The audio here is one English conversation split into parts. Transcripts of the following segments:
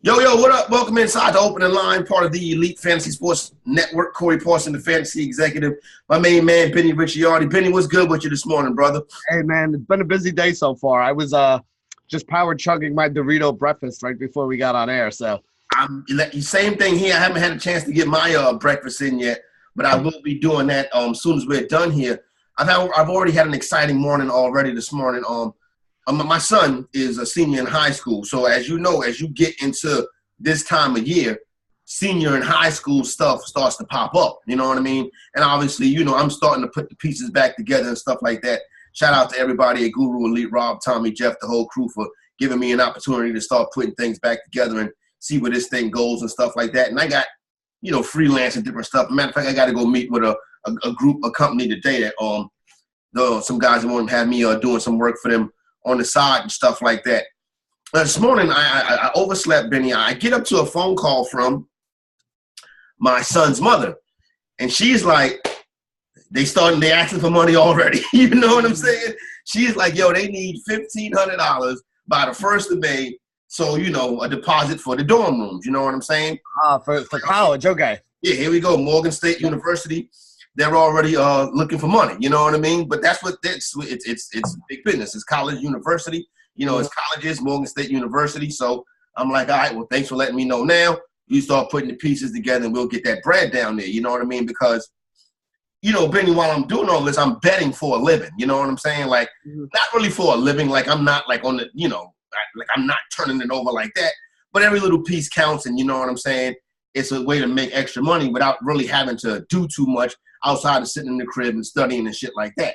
Yo, what up? Welcome inside the opening line, part of the Elite Fantasy Sports Network. Corey Parson, the fantasy executive. My main man, Benny Ricciardi. Benny, what's good with you this morning, brother? Hey man, it's been a busy day so far. I was just power chugging my Dorito breakfast right before we got on air. So Same thing here. I haven't had a chance to get my breakfast in yet, but I will be doing that as soon as we're done here. I've already had an exciting morning already this morning. My son is a senior in high school, so as you know, as you get into this time of year, senior in high school stuff starts to pop up. You know what I mean? And obviously, I'm starting to put the pieces back together and stuff like that. Shout out to everybody at Guru Elite, Rob, Tommy, Jeff, the whole crew for giving me an opportunity to start putting things back together and see where this thing goes and stuff like that. And I got, freelance and different stuff. Matter of fact, I got to go meet with a company today that some guys want to have me doing some work for them on the side and stuff like that. This morning, I overslept, Benny. I get up to a phone call from my son's mother, and she's like, they asking for money already. You know what I'm saying? She's like, yo, they need $1,500 by the 1st of May. So, a deposit for the dorm rooms. You know what I'm saying? For college, okay. Yeah, here we go. Morgan State University. They're already looking for money. You know what I mean? But that's what it's big business. It's college, university. It's colleges, Morgan State University. So I'm like, all right, well, thanks for letting me know now. You start putting the pieces together and we'll get that bread down there. You know what I mean? Because, Benny, while I'm doing all this, I'm betting for a living. You know what I'm saying? Like, not really for a living. Like, I'm not like on the, like I'm not turning it over like that. But every little piece counts, and you know what I'm saying? It's a way to make extra money without really having to do too much outside of sitting in the crib and studying and shit like that.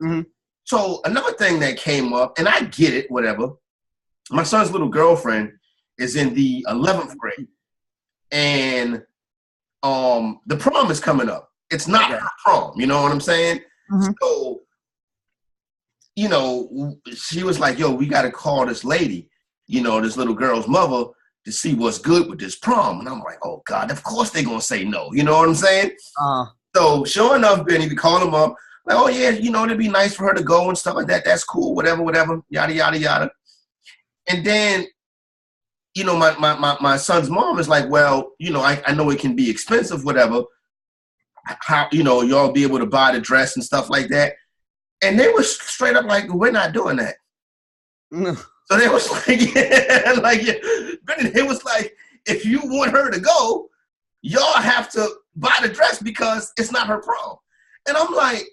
Mm-hmm. So another thing that came up, and I get it, whatever. My son's little girlfriend is in the 11th grade, and the prom is coming up. It's not her prom, you know what I'm saying? Mm-hmm. So, she was like, yo, we got to call this lady, this little girl's mother, to see what's good with this prom. And I'm like, oh, God, of course they're going to say no. You know what I'm saying? So sure enough, Benny, we call them up. Like, oh, yeah, it'd be nice for her to go and stuff like that. That's cool, whatever, yada, yada, yada. And then, my son's mom is like, well, I know it can be expensive, whatever. How, y'all be able to buy the dress and stuff like that. And they were straight up like, we're not doing that. So they was like, Benny, it was like, if you want her to go, y'all have to buy the dress because it's not her prom. And I'm like,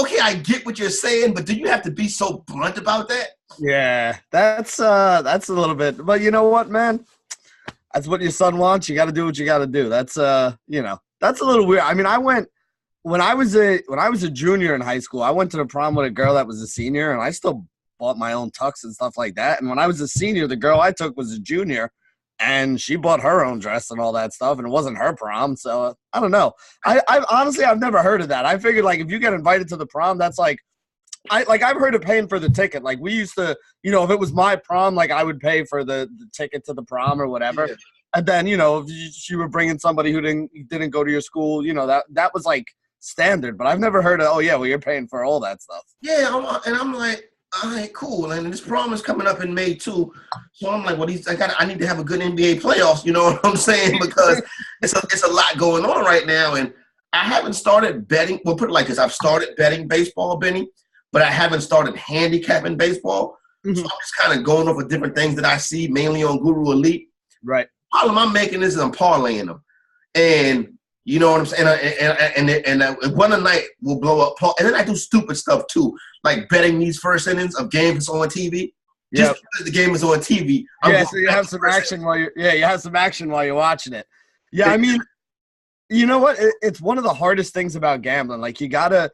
okay, I get what you're saying, but do you have to be so blunt about that? Yeah, that's a little bit. But you know what, man? That's what your son wants. You got to do what you got to do. That's that's a little weird. I mean, when I was a junior in high school, I went to the prom with a girl that was a senior, and I still bought my own tux and stuff like that. And when I was a senior, the girl I took was a junior, and she bought her own dress and all that stuff, and it wasn't her prom. So I don't know. I honestly, I've never heard of that. I figured like if you get invited to the prom, that's like, I've heard of paying for the ticket. Like we used to, if it was my prom, like I would pay for the ticket to the prom or whatever. Yeah. And then, if you were bringing somebody who didn't go to your school, that was like standard. But I've never heard of, oh yeah, well you're paying for all that stuff. Yeah, I'm like, all right, cool. And this prom is coming up in May too. So I'm like, well, I need to have a good NBA playoffs, you know what I'm saying? Because it's a lot going on right now. And I haven't started betting. Well, put it like this. I've started betting baseball, Benny, but I haven't started handicapping baseball. Mm-hmm. So I'm just kind of going over different things that I see, mainly on Guru Elite. Right. All of I'm making is I'm parlaying them. And you know what I'm saying? And one a night will blow up. And then I do stupid stuff too, like betting these first innings of games on TV. Just because the game is on TV. So you have some action while you're watching it. Yeah, I mean, you know what? It's one of the hardest things about gambling. Like you gotta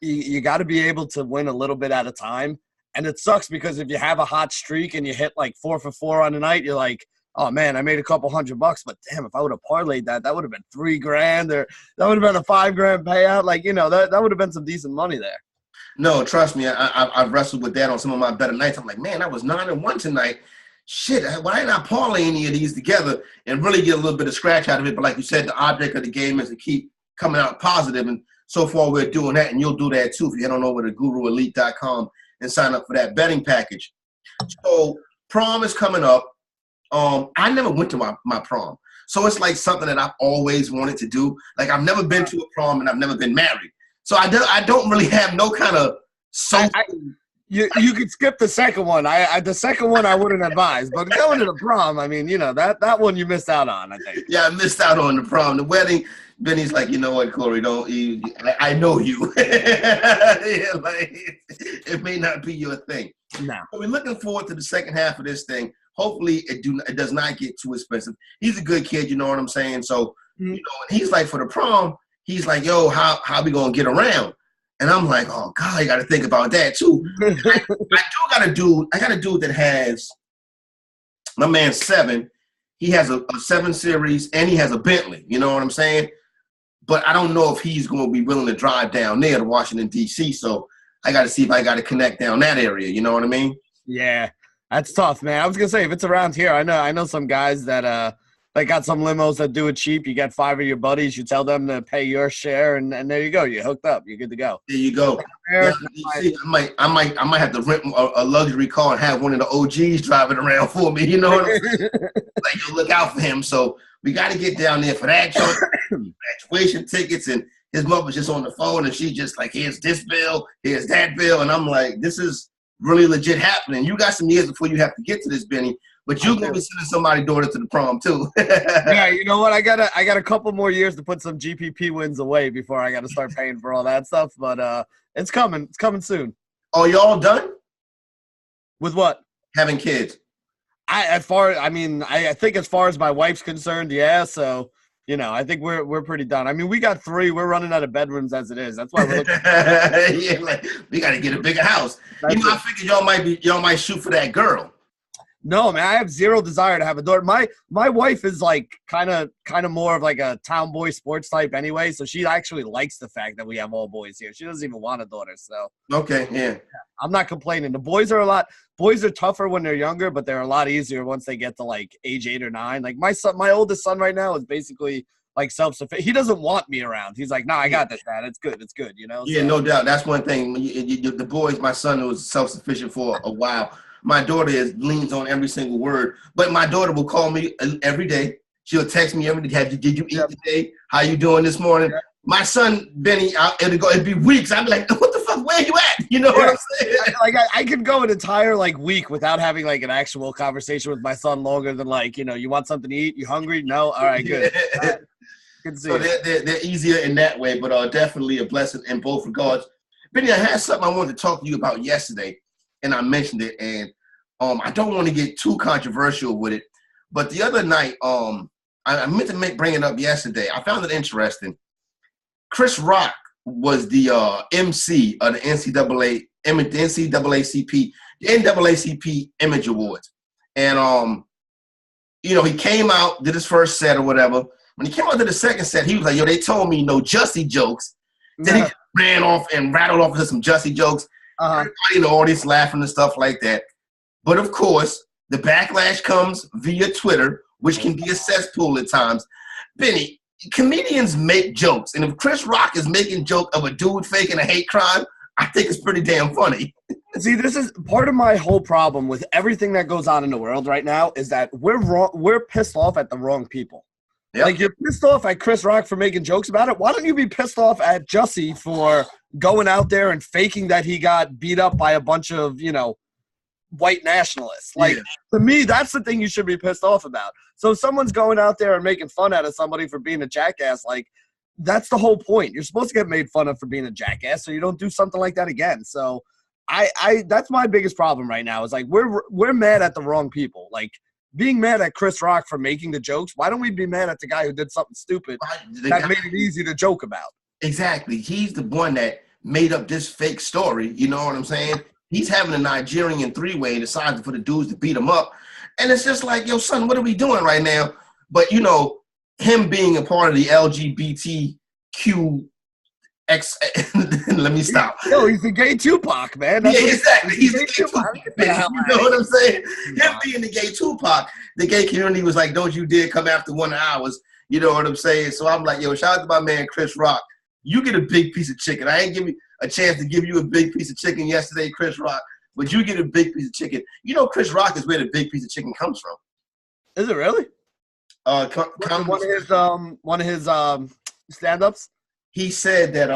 be able to win a little bit at a time. And it sucks because if you have a hot streak and you hit like 4 for 4 on the night, you're like, oh man, I made a couple $100, but damn, if I would have parlayed that would have been $3,000, or that would have been a $5,000 payout. Like, that would have been some decent money there. No, trust me, I've wrestled with that on some of my better nights. I'm like, man, I was 9-1 tonight. Shit, why didn't I parlay any of these together and really get a little bit of scratch out of it? But like you said, the object of the game is to keep coming out positive, and so far we're doing that, and you'll do that too if you head on over to GuruElite.com and sign up for that betting package. So prom is coming up. I I never went to my prom. So it's like something that I've always wanted to do. Like I've never been to a prom and I've never been married. So I don't really have no kind of social. You could skip the second one. The second one I wouldn't advise, but going to the prom, I mean, that one you missed out on, I think. Yeah, I missed out on the prom. The wedding, Benny's like, you know what, Corey, I know you. Yeah, like, it may not be your thing. No. But we're looking forward to the second half of this thing. Hopefully it does not get too expensive. He's a good kid, you know what I'm saying? So, and he's like, for the prom, he's like, yo, how we going to get around? And I'm like, oh God, you got to think about that too. I got a dude that has, my man 7. He has a 7 Series and he has a Bentley. You know what I'm saying? But I don't know if he's going to be willing to drive down there to Washington D.C. So I got to see if I got to connect down that area. You know what I mean? Yeah, that's tough, man. I was gonna say if it's around here, I know some guys that they got some limos that do it cheap. You get 5 of your buddies, you tell them to pay your share, and there you go. You're hooked up. You're good to go. There you go. Yeah, see, I might have to rent a luxury car and have one of the OGs driving around for me. You know what I'm saying? Like, you look out for him. So we got to get down there for that. Graduation tickets, and his mother's just on the phone, and she's just like, here's this bill, here's that bill, and I'm like, this is really legit happening. You got some years before you have to get to this, Benny. But you're gonna be sending somebody's daughter to the prom too. Yeah, you know what? I got a couple more years to put some GPP wins away before I got to start paying for all that stuff. But it's coming. It's coming soon. Oh, y'all done? With what? Having kids. I think as far as my wife's concerned, yeah. So I think we're pretty done. I mean, we got 3. We're running out of bedrooms as it is. That's why we're looking. Yeah, like, we got to get a bigger house. I figured y'all might shoot for that girl. No, man, I have zero desire to have a daughter. My wife is like kind of more of like a town boy sports type anyway, so she actually likes the fact that we have all boys here. She doesn't even want a daughter, so. Okay, yeah. I'm not complaining. The boys are tougher when they're younger, but they're a lot easier once they get to like age 8 or 9. Like my oldest son right now is basically like self-sufficient. He doesn't want me around. He's like, I got this, Dad. It's good. Yeah, so. No doubt. That's one thing. The boys, my son was self-sufficient for a while. My daughter leans on every single word, but my daughter will call me every day. She'll text me every day. Did you eat today? How you doing this morning? Yep. My son, Benny, it'd be weeks. I'd be like, what the fuck, where you at? You know what I'm saying? Like I could go an entire week without having like an actual conversation with my son longer than you want something to eat? You hungry? No? All right, good. Good to see so they're easier in that way, but definitely a blessing in both regards. Benny, I had something I wanted to talk to you about yesterday, and I mentioned it, and I don't want to get too controversial with it, but the other night, I meant to bring it up yesterday. I found it interesting. Chris Rock was the MC of the NAACP Image Awards, and he came out, did his first set or whatever. When he came out to the second set, he was like, "Yo, they told me no Jussie jokes." Then he ran off and rattled off with some Jussie jokes. Everybody in the audience laughing and stuff like that. But of course, the backlash comes via Twitter, which can be a cesspool at times. Benny, comedians make jokes, and if Chris Rock is making joke of a dude faking a hate crime, I think it's pretty damn funny. See, this is part of my whole problem with everything that goes on in the world right now is that we're pissed off at the wrong people. Yep. Like, you're pissed off at Chris Rock for making jokes about it. Why don't you be pissed off at Jussie for going out there and faking that he got beat up by a bunch of, white nationalists? To me, that's the thing you should be pissed off about. So if someone's going out there and making fun out of somebody for being a jackass, that's the whole point. You're supposed to get made fun of for being a jackass, so you don't do something like that again. So I that's my biggest problem right now is we're mad at the wrong people. Being mad at Chris Rock for making the jokes, why don't we be mad at the guy who did something stupid that made it easy to joke about? Exactly. He's the one that made up this fake story. You know what I'm saying? He's having a Nigerian 3-way and decides for the dudes to beat him up. And it's just like, yo, son, what are we doing right now? But, him being a part of the LGBTQ let me stop. Yo, he's the gay Tupac, man. That's exactly. He's the gay Tupac. You know what I'm saying? Him being the gay Tupac, the gay community was like, don't you dare come after one of ours. You know what I'm saying? So I'm like, yo, shout out to my man Chris Rock. You get a big piece of chicken. I ain't give me a chance to give you a big piece of chicken yesterday, Chris Rock, but you get a big piece of chicken. Chris Rock is where the big piece of chicken comes from. Is it really? One of his stand-ups. He said that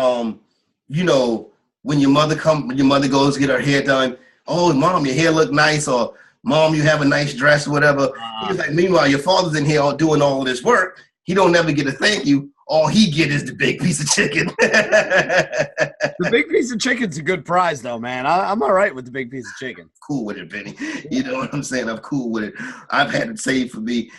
when your mother goes to get her hair done, oh mom, your hair look nice, or mom, you have a nice dress, or whatever. He was like, meanwhile, your father's in here all doing all of this work. He don't never get a thank you. All he get is the big piece of chicken. The big piece of chicken's a good prize, though, man. I'm all right with the big piece of chicken. Cool with it, Benny. You know what I'm saying? I'm cool with it. I've had it saved for me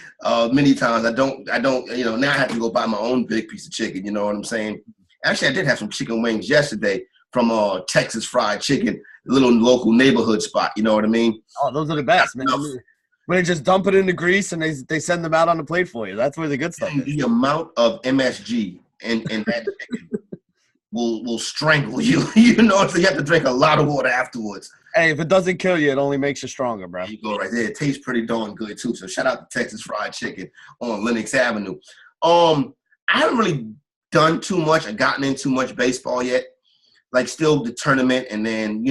many times. I don't. Now I have to go buy my own big piece of chicken. You know what I'm saying? Actually, I did have some chicken wings yesterday from Texas Fried Chicken, a little local neighborhood spot. You know what I mean? Oh, those are the best, man. When they just dump it in the grease and they send them out on the plate for you. That's where the good stuff is. The amount of MSG in that chicken will strangle you. You know, so you have to drink a lot of water afterwards. Hey, if it doesn't kill you, it only makes you stronger, bro. There you go right there. It tastes pretty darn good, too. So shout out to Texas Fried Chicken on Lenox Avenue. I haven't really done too much or gotten into much baseball yet. Like still the tournament and then,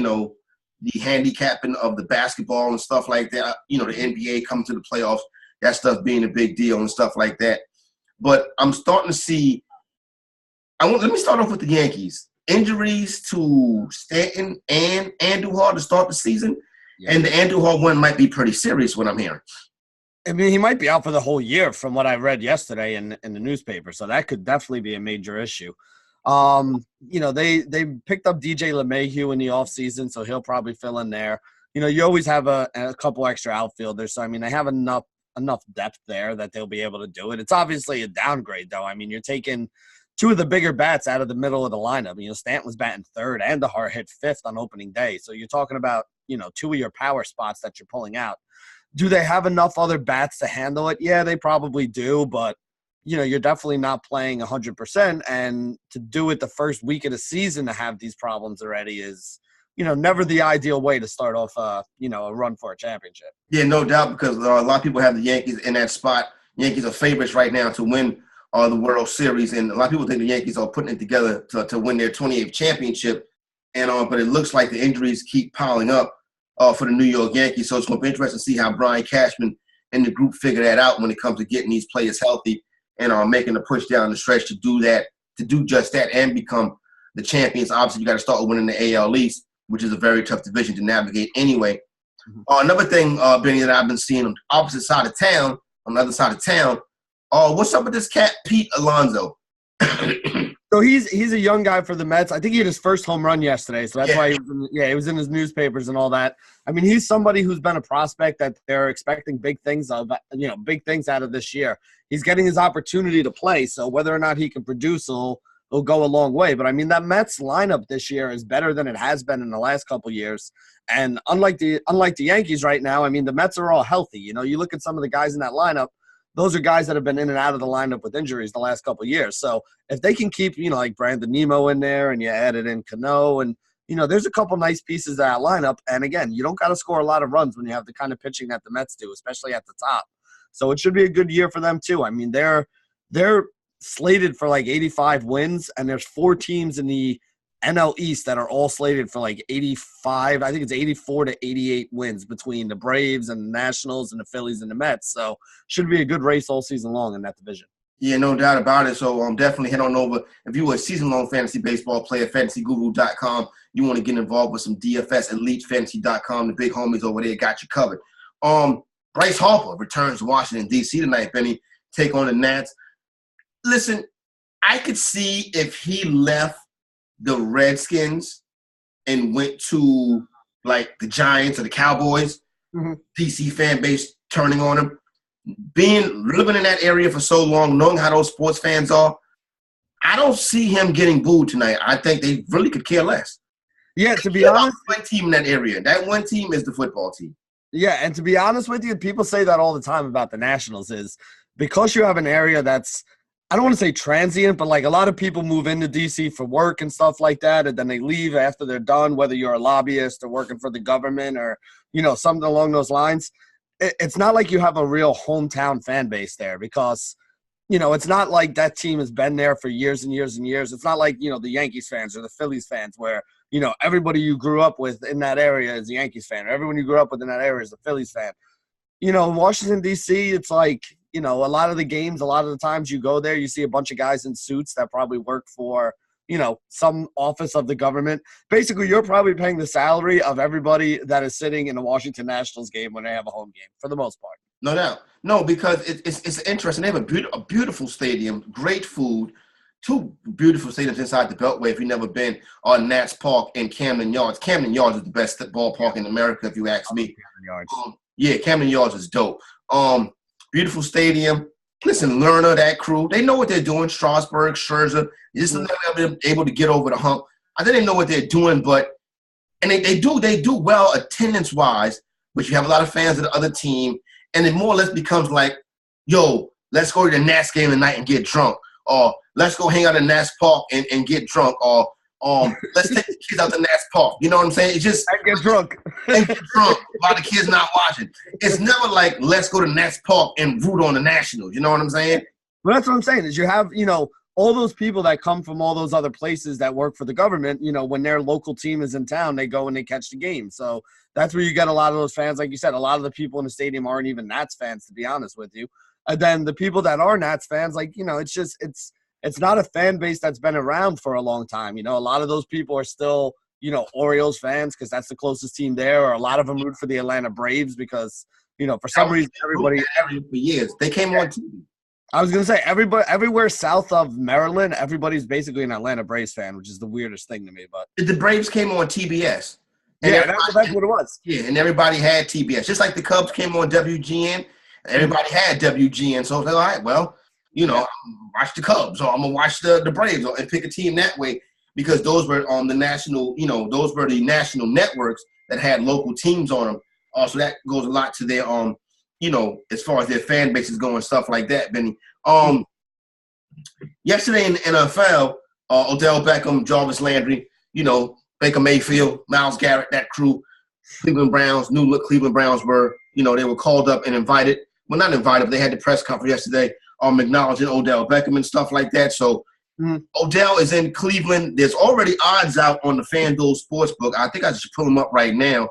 the handicapping of the basketball and stuff like that. The NBA coming to the playoffs, that stuff being a big deal and stuff like that. But I'm starting to see let me start off with the Yankees. Injuries to Stanton and Andujar to start the season. Yeah. And the Andujar one might be pretty serious, what I'm hearing. I mean, he might be out for the whole year from what I read yesterday in the newspaper. So that could definitely be a major issue. They picked up DJ LeMahieu in the offseason, so he'll probably fill in there. You always have a couple extra outfielders. So, I mean, they have enough depth there that they'll be able to do it. It's obviously a downgrade, though. I mean, you're taking two of the bigger bats out of the middle of the lineup. Stanton was batting third and DeHart hit fifth on opening day. So you're talking about, two of your power spots that you're pulling out. Do they have enough other bats to handle it? Yeah, they probably do, but you're definitely not playing 100%. And to do it the first week of the season to have these problems already is, never the ideal way to start off, a run for a championship. Yeah, no doubt, because a lot of people have the Yankees in that spot. Yankees are favorites right now to win the World Series, and a lot of people think the Yankees are putting it together to win their 28th championship. And but it looks like the injuries keep piling up for the New York Yankees. So it's going to be interesting to see how Brian Cashman and the group figure that out when it comes to getting these players healthy and making a push down the stretch to do just that and become the champions. Obviously, you got to start winning the AL East, which is a very tough division to navigate anyway. Mm-hmm. Another thing, Benny, that I've been seeing on the other side of town, what's up with this cat, Pete Alonso? So he's a young guy for the Mets. I think he had his first home run yesterday, so that's why he was in his newspapers and all that. I mean, he's somebody who's been a prospect that they're expecting big things out of this year. He's getting his opportunity to play, so whether or not he can produce will go a long way. But I mean, that Mets lineup this year is better than it has been in the last couple of years. And unlike the Yankees right now, I mean, the Mets are all healthy. You look at some of the guys in that lineup. Those are guys that have been in and out of the lineup with injuries the last couple of years. So if they can keep, like Brandon Nimmo in there and you added in Cano and, there's a couple nice pieces of that lineup. And again, you don't got to score a lot of runs when you have the kind of pitching that the Mets do, especially at the top. So it should be a good year for them too. I mean, they're slated for like 85 wins, and there's 4 teams in the NL East that are all slated for like 85. I think it's 84 to 88 wins between the Braves and the Nationals and the Phillies and the Mets. So should be a good race all season long in that division. Yeah, no doubt about it. So definitely head on over. If you were a season-long fantasy baseball player, fantasyguru.com, you want to get involved with some DFS, elitefantasy.com, the big homies over there got you covered. Bryce Harper returns to Washington, D.C. tonight, Benny, take on the Nats. Listen, I could see if he left the Redskins and went to like the Giants or the Cowboys, DC fan base turning on him. Living in that area for so long, knowing how those sports fans are, I don't see him getting booed tonight. I think they really could care less. Yeah, to be honest, one team in that area. That one team is the football team. Yeah, and to be honest with you, people say that all the time about the Nationals is because you have an area that's, I don't want to say transient, but like a lot of people move into DC for work and stuff like that, and then they leave after they're done, whether you're a lobbyist or working for the government or, something along those lines. It's not like you have a real hometown fan base there because, it's not like that team has been there for years and years and years. It's not like, the Yankees fans or the Phillies fans where, everybody you grew up with in that area is a Yankees fan. Or everyone you grew up with in that area is a Phillies fan. Washington, D.C., it's like, a lot of the games, a lot of the times you go there, you see a bunch of guys in suits that probably work for, some office of the government. Basically, you're probably paying the salary of everybody that is sitting in a Washington Nationals game when they have a home game, for the most part. No doubt. No, because it's interesting. They have a beautiful stadium, great food, two beautiful stadiums inside the Beltway. If you've never been, on Nats Park and Camden Yards. Camden Yards is the best ballpark in America, if you ask me. Camden Yards. Yeah, Camden Yards is dope. Beautiful stadium. Listen, Lerner, that crew, they know what they're doing. Strasburg, Scherzer, just never able to get over the hump. I think they know what they're doing, and they do well attendance-wise, but you have a lot of fans of the other team, and it more or less becomes like, yo, let's go to the Nats game tonight and get drunk, or let's go hang out in Nats Park and get drunk, or let's take the kids out to Nats Park. You know what I'm saying? It's just and get drunk. And get drunk while the kids not watching. It's never like, let's go to Nats Park and root on the Nationals. You know what I'm saying? Well, that's what I'm saying is you have, all those people that come from all those other places that work for the government, when their local team is in town, they go and they catch the game. So that's where you get a lot of those fans. Like you said, a lot of the people in the stadium aren't even Nats fans, to be honest with you. And then the people that are Nats fans, like, it's not a fan base that's been around for a long time. A lot of those people are still, Orioles fans because that's the closest team there, or a lot of them root for the Atlanta Braves because, for some reason, everybody – for years. They came on TV. I was going to say, everywhere south of Maryland, everybody's basically an Atlanta Braves fan, which is the weirdest thing to me. But the Braves came on TBS. And that's what it was. Yeah, and everybody had TBS. Just like the Cubs came on WGN, everybody had WGN. So I was like, all right, well, watch the Cubs, or I'm going to watch the Braves, and pick a team that way, because those were on the national, those were the national networks that had local teams on them. So that goes a lot to their, as far as their fan bases go and stuff like that, Benny. Yesterday in the NFL, Odell Beckham, Jarvis Landry, Baker Mayfield, Myles Garrett, that crew, Cleveland Browns, new look Cleveland Browns were, they were called up and invited. Well, not invited, but they had the press conference yesterday acknowledging Odell Beckham and stuff like that. So Odell is in Cleveland. There's already odds out on the FanDuel Sportsbook. I think I should pull them up right now.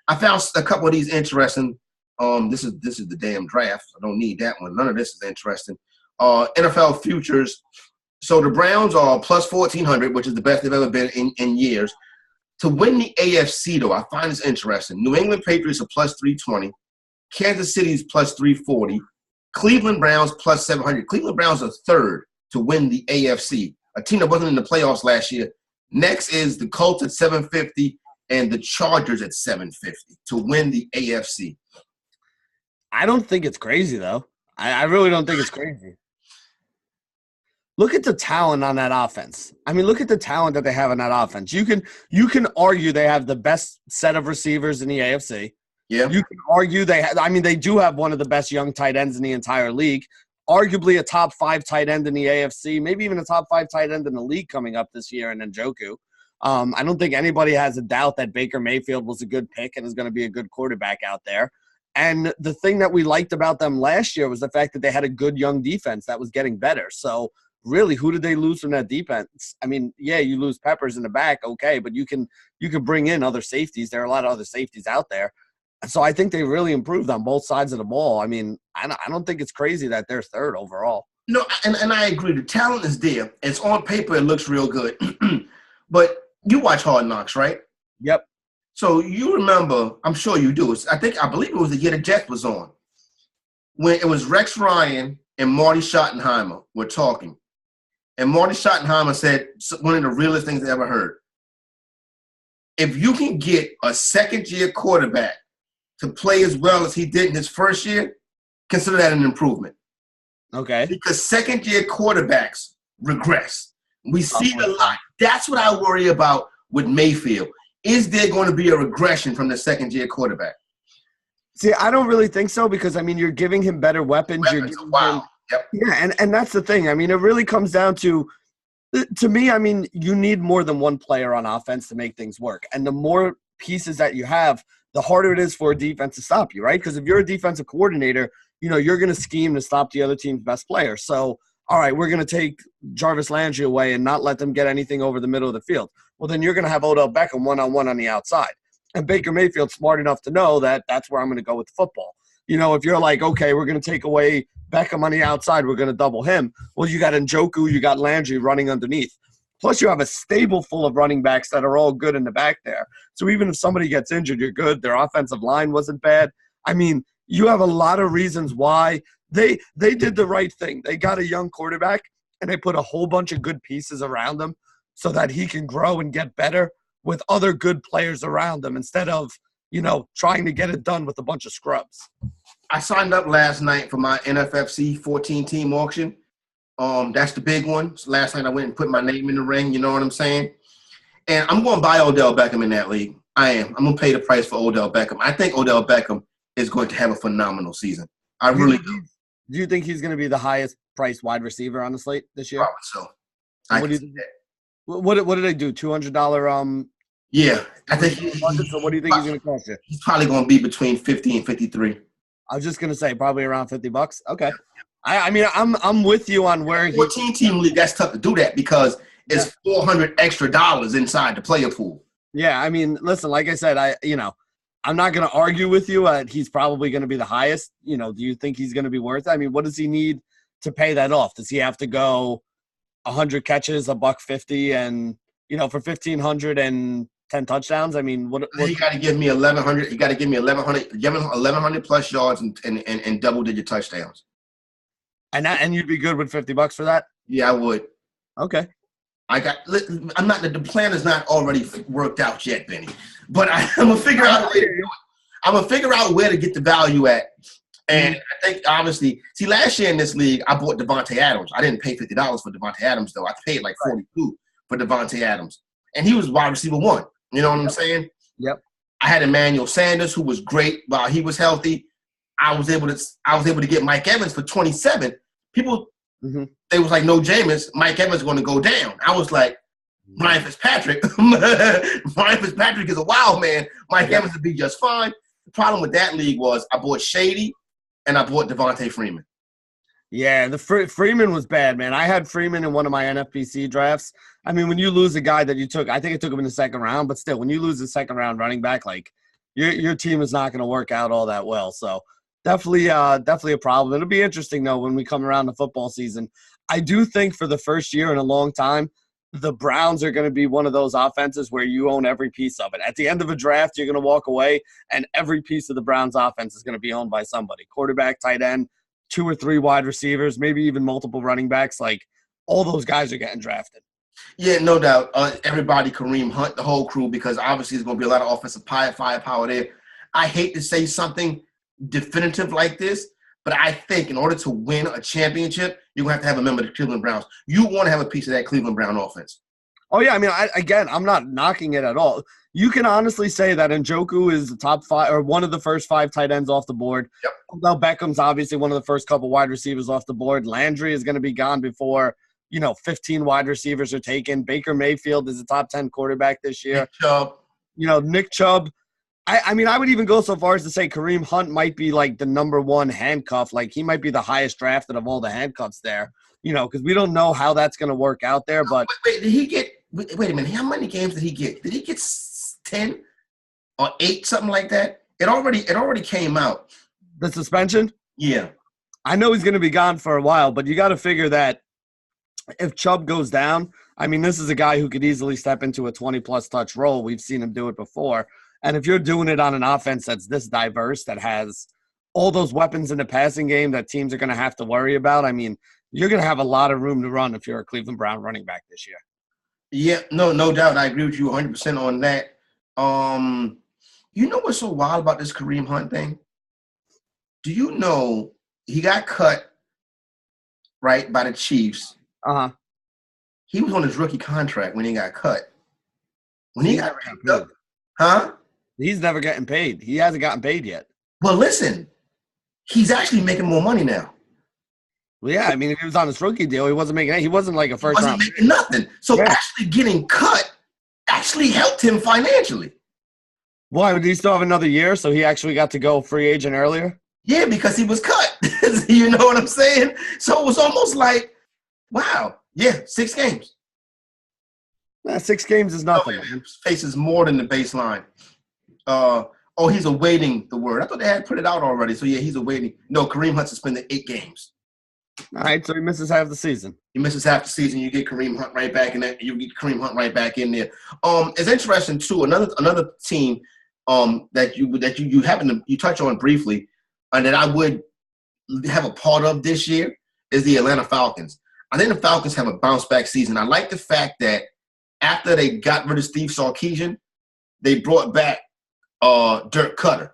I found a couple of these interesting. This is the damn draft. I don't need that one. None of this is interesting. NFL futures. So the Browns are plus 1,400, which is the best they've ever been in years. To win the AFC, though, I find this interesting. New England Patriots are plus 320. Kansas City is plus 340. Cleveland Browns plus 700. Cleveland Browns are third to win the AFC, a team that wasn't in the playoffs last year. Next is the Colts at 750 and the Chargers at 750 to win the AFC. I don't think it's crazy, though. I really don't think it's crazy. Look at the talent on that offense. I mean, look at the talent that they have on that offense. You can argue they have the best set of receivers in the AFC. Yeah. You can argue they do have one of the best young tight ends in the entire league. Arguably a top 5 tight end in the AFC, maybe even a top 5 tight end in the league coming up this year in Njoku. I don't think anybody has a doubt that Baker Mayfield was a good pick and is going to be a good quarterback out there. And the thing that we liked about them last year was the fact that they had a good young defense that was getting better. So really, who did they lose from that defense? I mean, yeah, you lose Peppers in the back, okay, but you can bring in other safeties. There are a lot of other safeties out there. So I think they really improved on both sides of the ball. I mean, I don't think it's crazy that they're third overall. No, and I agree. The talent is there. It's on paper. It looks real good. But you watch Hard Knocks, right? Yep. So you remember, I'm sure you do. I believe it was the year the Jets was on, when it was Rex Ryan and Marty Schottenheimer were talking. And Marty Schottenheimer said one of the realest things I ever heard. If you can get a second-year quarterback to play as well as he did in his first year, consider that an improvement. Okay. Because second-year quarterbacks regress. We see it a lot. That's what I worry about with Mayfield. Is there going to be a regression from the second-year quarterback? See, I don't really think so because, I mean, you're giving him better weapons. You're giving him, yep. Yeah, and that's the thing. I mean, it really comes down to me, I mean, you need more than one player on offense to make things work. And the more pieces that you have, the harder it is for a defense to stop you, right? Because if you're a defensive coordinator, you're going to scheme to stop the other team's best player. So, all right, we're going to take Jarvis Landry away and not let them get anything over the middle of the field. Well, then you're going to have Odell Beckham one-on-one on the outside. And Baker Mayfield's smart enough to know that that's where I'm going to go with the football. if you're like, okay, we're going to take away Beckham on the outside, we're going to double him. Well, you got Njoku, you got Landry running underneath. Plus, you have a stable full of running backs that are all good in the back there. So even if somebody gets injured, you're good. Their offensive line wasn't bad. I mean, you have a lot of reasons why they did the right thing. They got a young quarterback, and they put a whole bunch of good pieces around him so that he can grow and get better with other good players around him instead of, trying to get it done with a bunch of scrubs. I signed up last night for my NFFC 14-team auction. That's the big one. So last night I went and put my name in the ring, you know what I'm saying? And I'm going to buy Odell Beckham in that league. I am. I'm going to pay the price for Odell Beckham. I think Odell Beckham is going to have a phenomenal season. I really do. Do you think he's going to be the highest priced wide receiver on the slate this year? Probably so. What do you think? What did they do? $200 Yeah. I think so what do you think he's going to cost you? He's probably going to be between 50 and 53. I was just going to say probably around $50. Okay. I mean, I'm with you on where 14-team league, that's tough to do that because it's $400 extra inside the player pool. Yeah, I mean, listen, like I said, I'm not going to argue with you. He's probably going to be the highest. Do you think he's going to be worth it? I mean, what does he need to pay that off? Does he have to go 100 catches, $150, and for 1,500 and 10 touchdowns? I mean, what he got to give me 1,100. He got to give me 1,100 plus yards and double-digit touchdowns. And you'd be good with $50 for that? Yeah, I would. Okay. The plan is not already worked out yet, Benny. But I'm gonna figure out a way to do it. I'm gonna figure out where to get the value at. And I think obviously, last year in this league, I bought Devontae Adams. I didn't pay $50 for Devontae Adams though. I paid like $42 for Devontae Adams, and he was wide receiver 1. You know what I'm saying? Yep. I had Emmanuel Sanders, who was great while he was healthy. I was able to get Mike Evans for 27. People, they was like, no, Jameis, Mike Evans is going to go down. I was like, Ryan Fitzpatrick. Ryan Fitzpatrick is a wild man. Mike Evans would be just fine. The problem with that league was I bought Shady and I bought Devontae Freeman. Yeah, the Freeman was bad, man. I had Freeman in one of my NFBC drafts. I mean, when you lose a guy that you took, I think I took him in the second round, but still, when you lose a second-round running back, like, your team is not going to work out all that well. So, definitely a problem. It'll be interesting, though, when we come around the football season. I do think for the first year in a long time, the Browns are going to be one of those offenses where you own every piece of it. At the end of a draft, you're going to walk away, and every piece of the Browns offense is going to be owned by somebody. Quarterback, tight end, 2 or 3 wide receivers, maybe even multiple running backs. Like, all those guys are getting drafted. Yeah, no doubt. Everybody, Kareem Hunt, the whole crew, because obviously there's going to be a lot of offensive firepower there. I hate to say something definitive like this, but I think in order to win a championship, you're going to have a member of the Cleveland Browns. You want to have a piece of that Cleveland Brown offense. Oh, yeah. I mean, I'm not knocking it at all. You can honestly say that Njoku is the top 5 or one of the first 5 tight ends off the board. Yep. Now Beckham's obviously one of the first couple wide receivers off the board. Landry is going to be gone before, 15 wide receivers are taken. Baker Mayfield is a top 10 quarterback this year. Nick Chubb. I mean, I would even go so far as to say Kareem Hunt might be like the number 1 handcuff. Like, he might be the highest drafted of all the handcuffs there, because we don't know how that's going to work out there. But wait, did he get – wait a minute. How many games did he get? Did he get 10 or 8, something like that? It already came out. The suspension? Yeah. I know he's going to be gone for a while, but you got to figure that if Chubb goes down, I mean, this is a guy who could easily step into a 20-plus touch role. We've seen him do it before. And if you're doing it on an offense that's this diverse, that has all those weapons in the passing game that teams are going to have to worry about, I mean, you're going to have a lot of room to run if you're a Cleveland Brown running back this year. Yeah, no doubt. I agree with you 100% on that. You know what's so wild about this Kareem Hunt thing? Do you know he got cut, right, by the Chiefs? Uh-huh. He was on his rookie contract when he got cut. When he got picked up. Huh? He's never getting paid. He hasn't gotten paid yet. Well, listen, he's actually making more money now. Well, yeah, I mean, if he was on his rookie deal, he wasn't making – he wasn't like a first round. He wasn't making nothing. So actually getting cut actually helped him financially. Why? Did he still have another year, so he actually got to go free agent earlier? Yeah, because he was cut. You know what I'm saying? So it was almost like, wow, yeah, 6 games. 6 games is nothing. Faces more than the baseline. Oh, he's awaiting the word. I thought they had put it out already. So, yeah, he's awaiting. No, Kareem Hunt suspended 8 games. All right, so he misses half the season. He misses half the season. You get Kareem Hunt right back in there. You get Kareem Hunt right back in there. It's interesting too. Another team that you happen to you touch on briefly, and that I would have a part of this year is the Atlanta Falcons. I think the Falcons have a bounce back season. I like the fact that after they got rid of Steve Sarkisian, they brought back Dirk Cutter.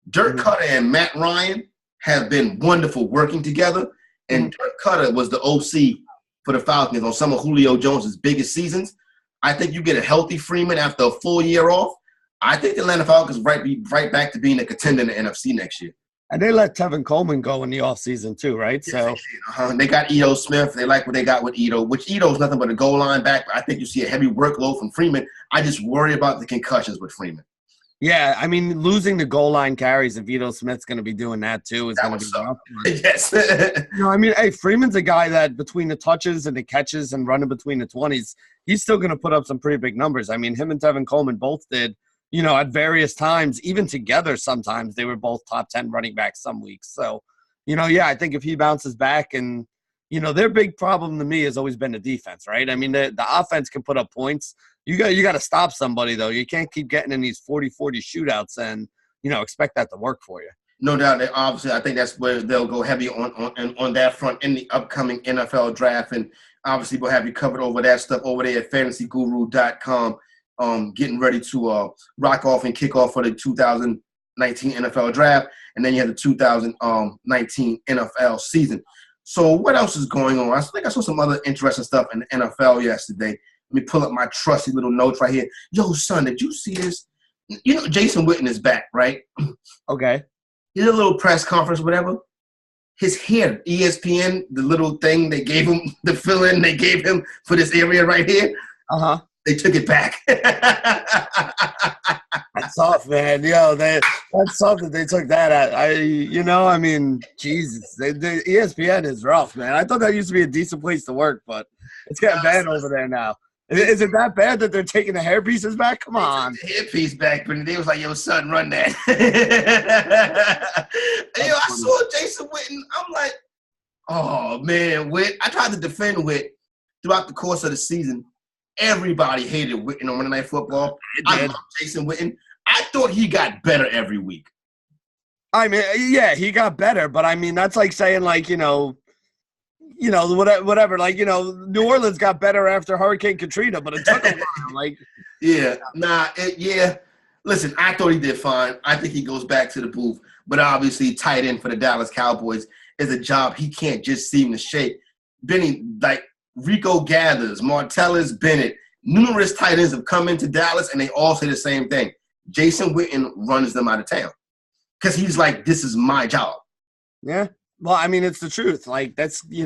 Dirk Cutter and Matt Ryan have been wonderful working together. And Dirk Cutter was the OC for the Falcons on some of Julio Jones' biggest seasons. I think you get a healthy Freeman after a full year off. I think the Atlanta Falcons be right back to being a contender in the NFC next year. And they let Tevin Coleman go in the offseason too, right? Yes, so they got Ito Smith. They like what they got with Ito, which Ito's nothing but a goal line back. I think you see a heavy workload from Freeman. I just worry about the concussions with Freeman. Yeah, I mean, losing the goal line carries, if Ito Smith's going to be doing that too, is going to be rough. Yes. I mean, hey, Freeman's a guy that between the touches and the catches and running between the 20s, he's still going to put up some pretty big numbers. I mean, him and Tevin Coleman both did, at various times, even together sometimes, they were both top 10 running backs some weeks. So, I think if he bounces back and, their big problem to me has always been the defense, right? I mean, the offense can put up points. You got to stop somebody, though. You can't keep getting in these 40-40 shootouts and, expect that to work for you. No doubt. Obviously, I think that's where they'll go heavy on that front in the upcoming NFL draft. And obviously, we'll have you covered over that stuff over there at fantasyguru.com, getting ready to rock off and kick off for the 2019 NFL draft. And then you have the 2019 NFL season. So what else is going on? I think I saw some other interesting stuff in the NFL yesterday. Let me pull up my trusty little notes right here. Yo, son, did you see this? Jason Witten is back, right? Okay. He did a little press conference, whatever. His hair, ESPN, the little thing they gave him, the fill-in they gave him for this area right here, they took it back. That's tough, man. That's tough that they took that out. Jesus. The ESPN is rough, man. I thought that used to be a decent place to work, but it's getting bad over there now. Is it that bad that they're taking the hair pieces back? Come on. The hair piece back, but they was like, yo, son, run that. I saw Jason Witten. I'm like, oh, man, Witt. I tried to defend Witt throughout the course of the season. Everybody hated Witten on Monday Night Football. I love Jason Witten. I thought he got better every week. I mean, yeah, he got better, but I mean, that's like saying, like, whatever. Like, New Orleans got better after Hurricane Katrina, but it took a while. Like, Listen, I thought he did fine. I think he goes back to the booth. But obviously, tight end for the Dallas Cowboys is a job he can't just seem to shake. Benny, like Rico Gathers, Martellus Bennett, numerous tight ends have come into Dallas, and they all say the same thing. Jason Witten runs them out of town because he's like, this is my job. Yeah. Well, I mean, it's the truth. Like, that's, he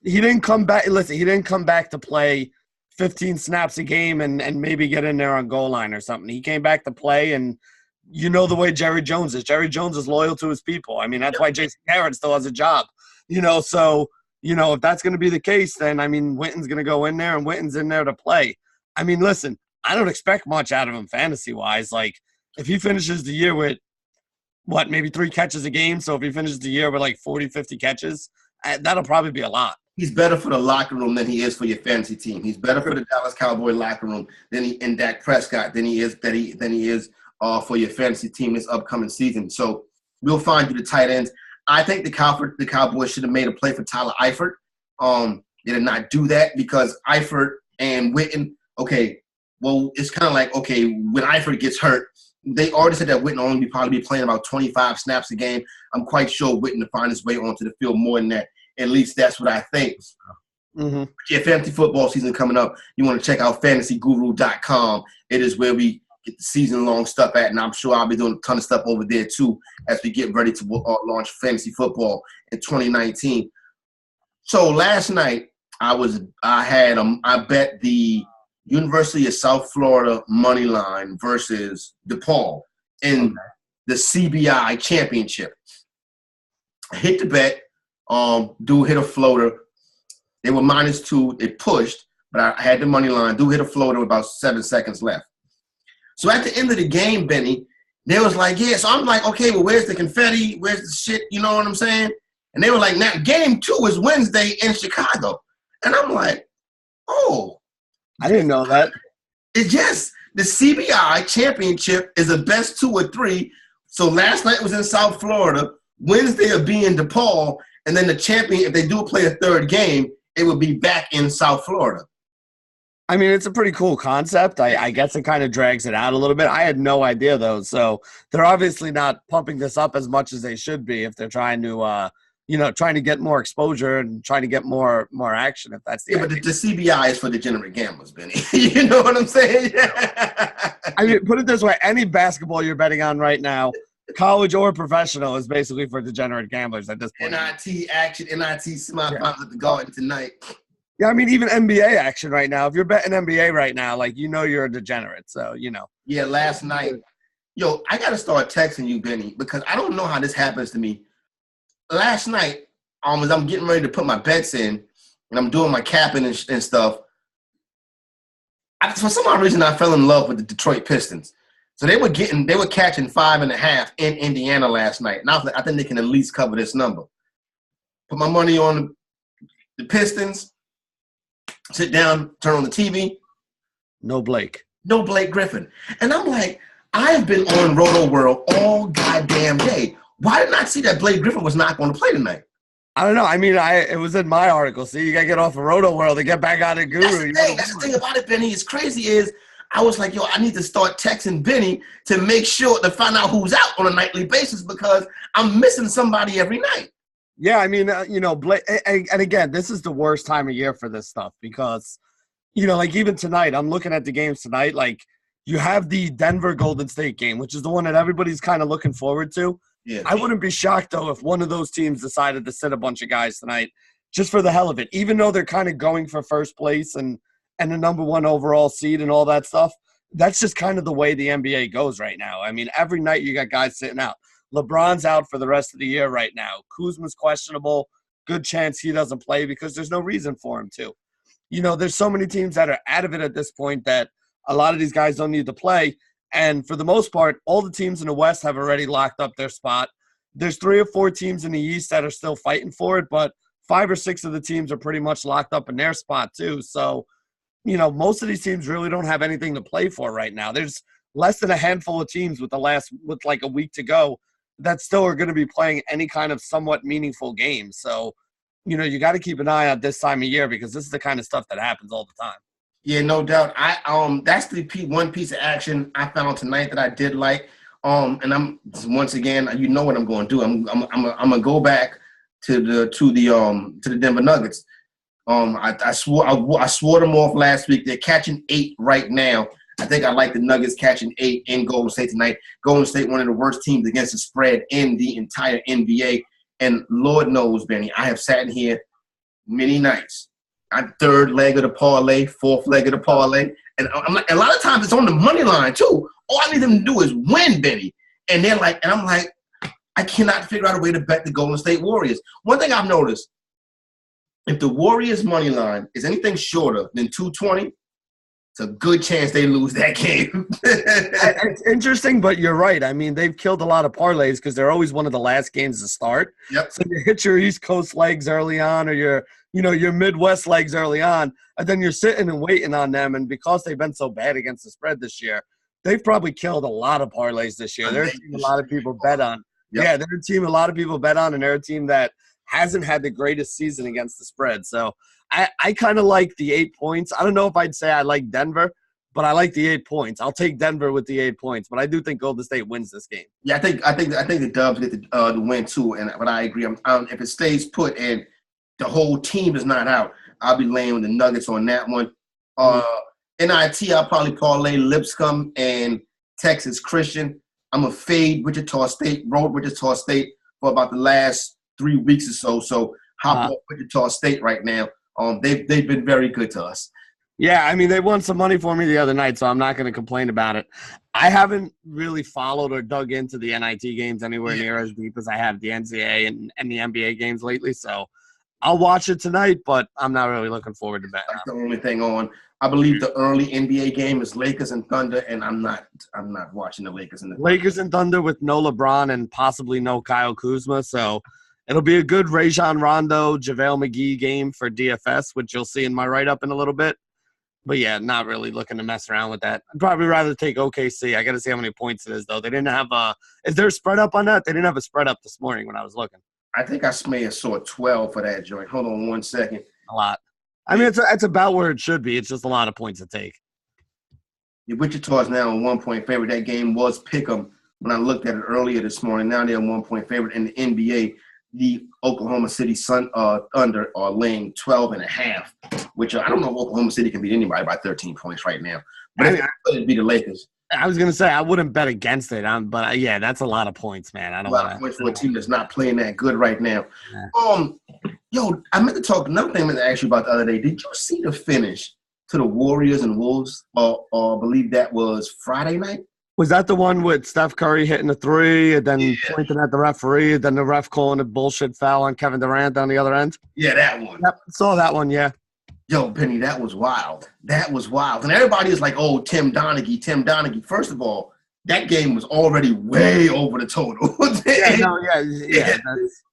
didn't come back. Listen, he didn't come back to play 15 snaps a game and maybe get in there on goal line or something. He came back to play, and the way Jerry Jones is. Jerry Jones is loyal to his people. I mean, that's why Jason Garrett still has a job. So, if that's going to be the case, then, I mean, Witten's going to go in there, and Witten's in there to play. I mean, listen, I don't expect much out of him fantasy-wise. Like, if he finishes the year with, maybe 3 catches a game. So if he finishes the year with like 40, 50 catches, that'll probably be a lot. He's better for the locker room than he is for your fantasy team. He's better for the Dallas Cowboy locker room than he in Dak Prescott than he is for your fantasy team this upcoming season. So we'll find you the tight ends. I think the Cowboys should have made a play for Tyler Eifert. They did not do that because Eifert and Witten. Okay, well, it's kind of like, okay, when Eifert gets hurt, they already said that Witten only probably be playing about 25 snaps a game. I'm quite sure Witten to find his way onto the field more than that. At least that's what I think. Mm-hmm. Yeah, fantasy football season coming up. You want to check out fantasyguru.com. It is where we get the season-long stuff at, and I'm sure I'll be doing a ton of stuff over there too as we get ready to launch fantasy football in 2019. So last night I bet the University of South Florida money line versus DePaul in the CBI championship. I hit the bet. Dude hit a floater. They were -2. They pushed, but I had the money line. Dude hit a floater with about 7 seconds left. So at the end of the game, Benny, They was like, yeah. So I'm like, okay, well, where's the confetti? Where's the shit? You know what I'm saying? And they were like, now game 2 is Wednesday in Chicago. And I'm like, oh. I didn't know that. It's just the CBI championship is a best 2 or 3. So last night was in South Florida. Wednesday will be in DePaul. And then the champion, if they do play a third game, it would be back in South Florida. I mean, it's a pretty cool concept. I guess it kind of drags it out a little bit. I had no idea, though. So they're obviously not pumping this up as much as they should be if they're trying to, trying to get more exposure and trying to get more action, if that's the idea. But the CBI is for degenerate gamblers, Benny. You know what I'm saying? I mean, put it this way. Any basketball you're betting on right now, college or professional, is basically for degenerate gamblers at this point. NIT action, NIT semifinals at the Garden tonight. Yeah, I mean, even NBA action right now. If you're betting NBA right now, like, you're a degenerate. So, Yeah, last night. Yo, I got to start texting you, Benny, because I don't know how this happens to me. Last night, as I'm getting ready to put my bets in, and I'm doing my capping and stuff, for some odd reason, I fell in love with the Detroit Pistons. So they were catching 5.5 in Indiana last night. And I think they can at least cover this number. Put my money on the Pistons. Sit down, turn on the TV. No Blake Griffin. And I'm like, I have been on Roto World all goddamn day. Why didn't I see that Blake Griffin was not going to play tonight? I don't know. I mean, it was in my article. See, you got to get off of Roto World to get back on the Guru. That's the thing about it, Benny. It's crazy is I was like, yo, I need to start texting Benny to make sure to find out who's out on a nightly basis because I'm missing somebody every night. Yeah, I mean, Blake, and again, this is the worst time of year for this stuff because, like even tonight, I'm looking at the games tonight. Like, you have the Denver Golden State game, which is the one that everybody's kind of looking forward to. Yeah. I wouldn't be shocked, though, if one of those teams decided to sit a bunch of guys tonight just for the hell of it, even though they're kind of going for first place and the number 1 overall seed and all that stuff. That's just kind of the way the NBA goes right now. I mean, every night you got guys sitting out. LeBron's out for the rest of the year right now. Kuzma's questionable. Good chance he doesn't play because there's no reason for him to. There's so many teams that are out of it at this point that a lot of these guys don't need to play. And for the most part, all the teams in the West have already locked up their spot. There's 3 or 4 teams in the East that are still fighting for it, but 5 or 6 of the teams are pretty much locked up in their spot too. So, most of these teams really don't have anything to play for right now. There's less than a handful of teams with like a week to go that still are going to be playing any kind of somewhat meaningful game. So, you got to keep an eye on this time of year because this is the kind of stuff that happens all the time. Yeah, no doubt. That's the one piece of action I found tonight that I did like. And I'm once again, what I'm going to do. I'm gonna go back to the Denver Nuggets. I swore them off last week. They're catching 8 right now. I think I like the Nuggets catching 8 in Golden State tonight. Golden State, one of the worst teams against the spread in the entire NBA. And Lord knows, Benny, I have sat in here many nights. I'm 3rd leg of the parlay, 4th leg of the parlay. And I'm like, a lot of times it's on the money line, too. All I need them to do is win, Benny. And I'm like, I cannot figure out a way to bet the Golden State Warriors. One thing I've noticed, if the Warriors' money line is anything shorter than 220, it's a good chance they lose that game. It's interesting, but you're right. I mean, they've killed a lot of parlays because they're always one of the last games to start. Yep. So you hit your East Coast legs early on or your Midwest legs early on, and then you're sitting and waiting on them. And because they've been so bad against the spread this year, they've probably killed a lot of parlays this year. They're a team a lot of people bet on. Yep. Yeah, they're a team a lot of people bet on, and they're a team that hasn't had the greatest season against the spread. So I kind of like the 8 points. I don't know if I'd say I like Denver, but I like the 8 points. I'll take Denver with the 8 points, but I do think Golden State wins this game. Yeah, I think the Dubs get the win too. But I agree. If it stays put and the whole team is not out, I'll be laying with the Nuggets on that one. NIT, I'll probably parlay Lipscomb and Texas Christian. I'm a fade Wichita State, road Wichita State for about the last 3 weeks or so. So hop off Wichita State right now. They've been very good to us. Yeah, I mean, they won some money for me the other night, so I'm not going to complain about it. I haven't really followed or dug into the NIT games anywhere near as deep as I have the NCAA and the NBA games lately, so I'll watch it tonight, but I'm not really looking forward to betting. That's the only thing on. I believe the early NBA game is Lakers and Thunder, and I'm not watching the Lakers and the Lakers and Thunder with no LeBron and possibly no Kyle Kuzma. So it'll be a good Rajon Rondo, JaVale McGee game for DFS, which you'll see in my write-up in a little bit. But, yeah, not really looking to mess around with that. I'd probably rather take OKC. I got to see how many points it is, though. They didn't have is there a spread up on that? They didn't have a spread up this morning when I was looking. I think I may have saw 12 for that joint. Hold on 1 second. A lot. I mean, it's about where it should be. It's just a lot of points to take. Wichita's now a 1-point favorite. That game was pick'em when I looked at it earlier this morning. Now they're a 1-point favorite in the NBA. The Oklahoma City Thunder are laying 12.5, which I don't know if Oklahoma City can beat anybody by 13 points right now. But I could beat the Lakers. I was going to say I wouldn't bet against it, but yeah, that's a lot of points, man. I don't want to. A lot of points for a team that's not playing that good right now. Yeah. Yo, I meant to talk. Another thing I meant to ask you about the other day. Did you see the finish to the Warriors and Wolves? Or I believe that was Friday night. Was that the one with Steph Curry hitting the three and then pointing at the referee, then the ref calling a bullshit foul on Kevin Durant on the other end? Yeah, that one. Yep, saw that one, yeah. Yo, Penny, that was wild. That was wild. And everybody is like, oh, Tim Donaghy. First of all, that game was already way over the total. yeah.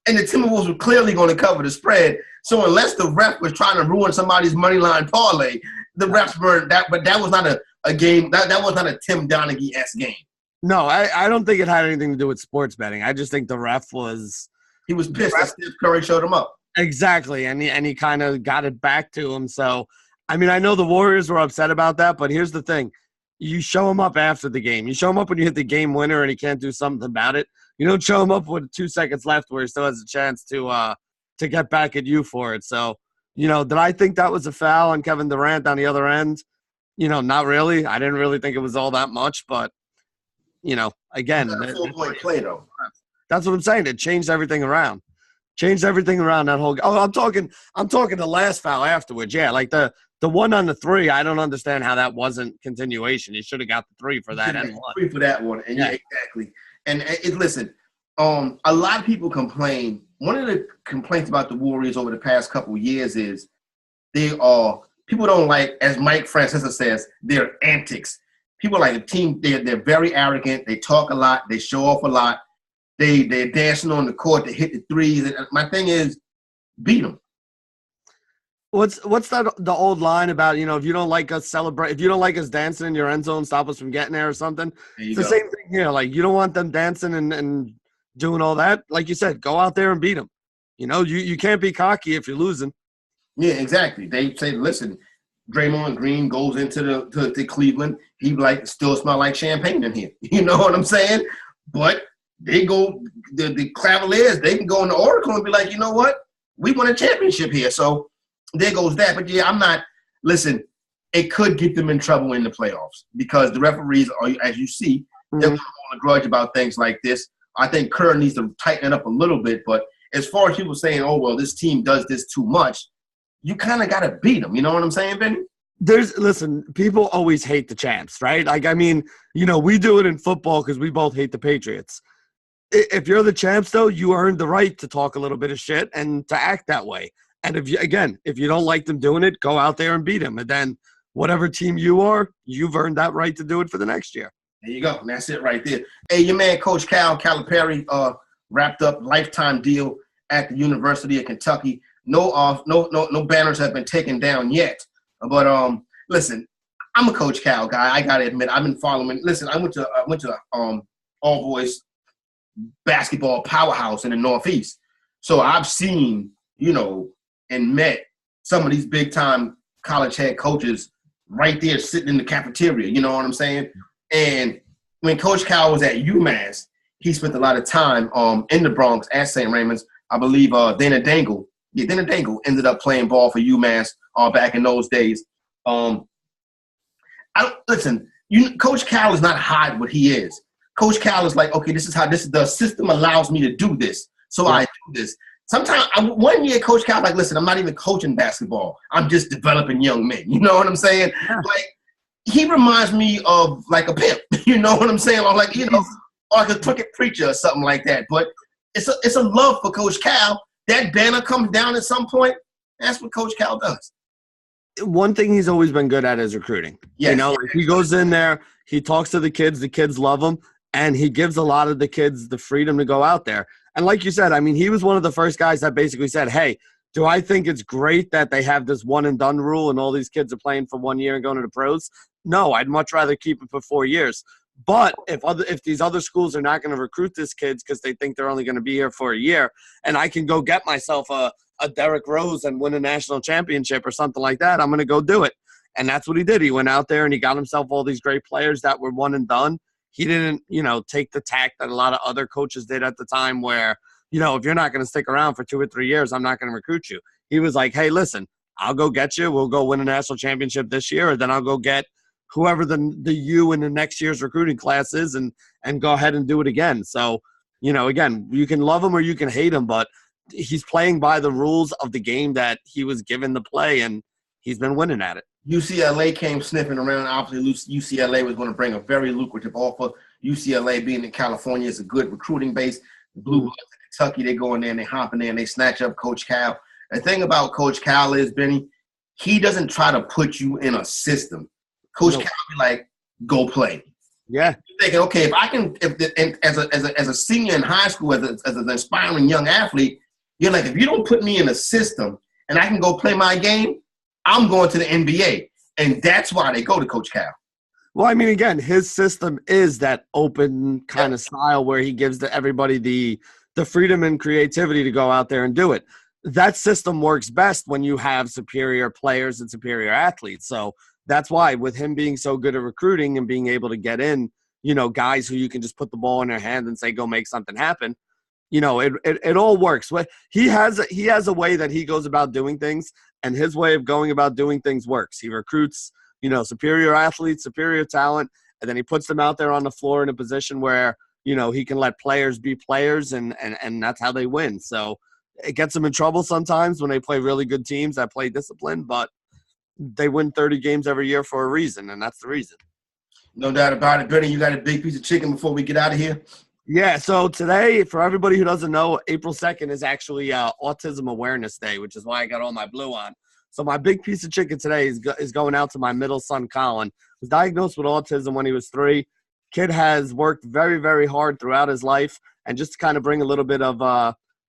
And the Timberwolves were clearly going to cover the spread. So unless the ref was trying to ruin somebody's money line parlay, the refs weren't that. But that was not a game. That was not a Tim Donaghy-esque game. No, I don't think it had anything to do with sports betting. I just think the ref was – he was pissed that Steph Curry showed him up. Exactly, and he kind of got it back to him. So, I mean, I know the Warriors were upset about that, but here's the thing. You show him up after the game. You show him up when you hit the game winner and he can't do something about it. You don't show him up with 2 seconds left where he still has a chance to get back at you for it. So, did I think that was a foul on Kevin Durant on the other end? Not really. I didn't really think it was all that much, but, again. That's a full-point play, though. That's what I'm saying. It changed everything around. Changed everything around that whole – oh, I'm talking the last foul afterwards. Yeah, like the one on the three, I don't understand how that wasn't continuation. You should have got the three for that and one. 3 for that one. And yeah, exactly. And listen, a lot of people complain. One of the complaints about the Warriors over the past couple of years is people don't like, as Mike Francesa says, their antics. People like a team, they're very arrogant. They talk a lot. They show off a lot. They're dancing on the court. They hit the threes. And my thing is, beat them. What's that? The old line about if you don't like us celebrate, if you don't like us dancing in your end zone, stop us from getting there or something. It's the same thing here. Like you don't want them dancing and doing all that. Like you said, go out there and beat them. You can't be cocky if you're losing. Yeah, exactly. They say, listen, Draymond Green goes into to Cleveland. He still smell like champagne in here. You know what I'm saying? But they go the Cavaliers. They can go in the Oracle and be like, you know what? We won a championship here. So there goes that. But yeah, I'm not. Listen, it could get them in trouble in the playoffs because the referees are, as you see, they're going to hold a grudge about things like this. I think Kerr needs to tighten it up a little bit. But as far as people saying, oh well, this team does this too much, you kind of got to beat them. You know what I'm saying, Benny? Listen, people always hate the champs, right? Like, I mean, we do it in football because we both hate the Patriots. If you're the champs, though, you earned the right to talk a little bit of shit and to act that way. And if you don't like them doing it, go out there and beat them. And then whatever team you are, you've earned that right to do it for the next year. There you go. And that's it right there. Hey, your man, Coach Cal Calipari, wrapped up lifetime deal at the University of Kentucky. No banners have been taken down yet. But listen, I'm a Coach Cal guy. I gotta admit, I've been following. Listen, I went to all boys basketball powerhouse in the Northeast. So I've seen, and met some of these big time college head coaches right there sitting in the cafeteria. You know what I'm saying? And when Coach Cal was at UMass, he spent a lot of time in the Bronx at St. Raymond's. I believe Dana Dangle ended up playing ball for UMass back in those days. Listen, Coach Cal is not hide what he is. Coach Cal is like, okay, this is the system allows me to do this, so I do this. Sometimes, one year, Coach Cal like, listen, I'm not even coaching basketball. I'm just developing young men. You know what I'm saying? Yeah. Like, he reminds me of like a pimp. You know what I'm saying? Or like, or like a crooked preacher or something like that. But it's a love for Coach Cal that banner comes down at some point, that's what Coach Cal does. One thing he's always been good at is recruiting. Yes. You know, he goes in there, he talks to the kids love him, and he gives a lot of the kids the freedom to go out there. And like you said, I mean, he was one of the first guys that basically said, hey, do I think it's great that they have this one and done rule and all these kids are playing for 1 year and going to the pros? No, I'd much rather keep it for 4 years. But if these other schools are not going to recruit these kids because they think they're only going to be here for a year, and I can go get myself a Derrick Rose and win a national championship or something like that, I'm going to go do it. And that's what he did. He went out there and he got himself all these great players that were one and done. He didn't, take the tack that a lot of other coaches did at the time where, if you're not going to stick around for 2 or 3 years, I'm not going to recruit you. He was like, hey, listen, I'll go get you. We'll go win a national championship this year, or then I'll go get whoever the you in the next year's recruiting class is and go ahead and do it again. So, again, you can love him or you can hate him, but he's playing by the rules of the game that he was given to play, and he's been winning at it. UCLA came sniffing around. Obviously, UCLA was going to bring a very lucrative offer. UCLA being in California is a good recruiting base. The Blue Bloods in Kentucky, they go in there and they hop in there and they snatch up Coach Cal. The thing about Coach Cal is, Benny, he doesn't try to put you in a system. Coach Cal be like, go play. Yeah. You're thinking, okay, if I can, as a senior in high school, as an aspiring young athlete, you're like, if you don't put me in a system and I can go play my game, I'm going to the NBA. And that's why they go to Coach Cal. Well, I mean, again, his system is that open kind of style where he gives everybody the freedom and creativity to go out there and do it. That system works best when you have superior players and superior athletes. So that's why, with him being so good at recruiting and being able to get in, guys who you can just put the ball in their hand and say, go make something happen, it all works. He has a way that he goes about doing things, and his way of going about doing things works. He recruits, superior athletes, superior talent, and then he puts them out there on the floor in a position where, he can let players be players, and that's how they win. So it gets them in trouble sometimes when they play really good teams that play discipline, but they win 30 games every year for a reason, and that's the reason. No doubt about it. Benny, you got a big piece of chicken before we get out of here? Yeah, so today, for everybody who doesn't know, April 2nd is actually Autism Awareness Day, which is why I got all my blue on. So my big piece of chicken today is going out to my middle son, Colin. He was diagnosed with autism when he was 3. Kid has worked very, very hard throughout his life, and just to kind of bring a little bit of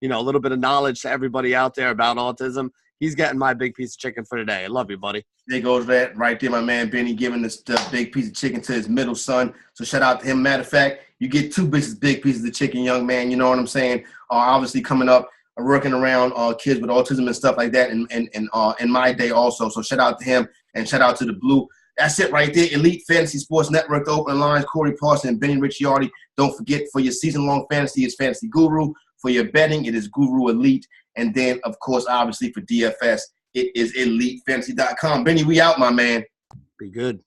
knowledge to everybody out there about autism, he's getting my big piece of chicken for today. I love you, buddy. There goes that right there, my man Benny, giving this big piece of chicken to his middle son. So shout out to him. Matter of fact, you get 2 big pieces of chicken, young man. You know what I'm saying? Obviously coming up, working around kids with autism and stuff like that in my day also. So shout out to him and shout out to the Blue. That's it right there. Elite Fantasy Sports Network, the opening lines, Corey Parson and Benny Ricciardi. Don't forget, for your season-long fantasy, it's Fantasy Guru. For your betting, it is Guru Elite. And then, of course, obviously for DFS, it is EliteFantasy.com. Benny, we out, my man. Be good.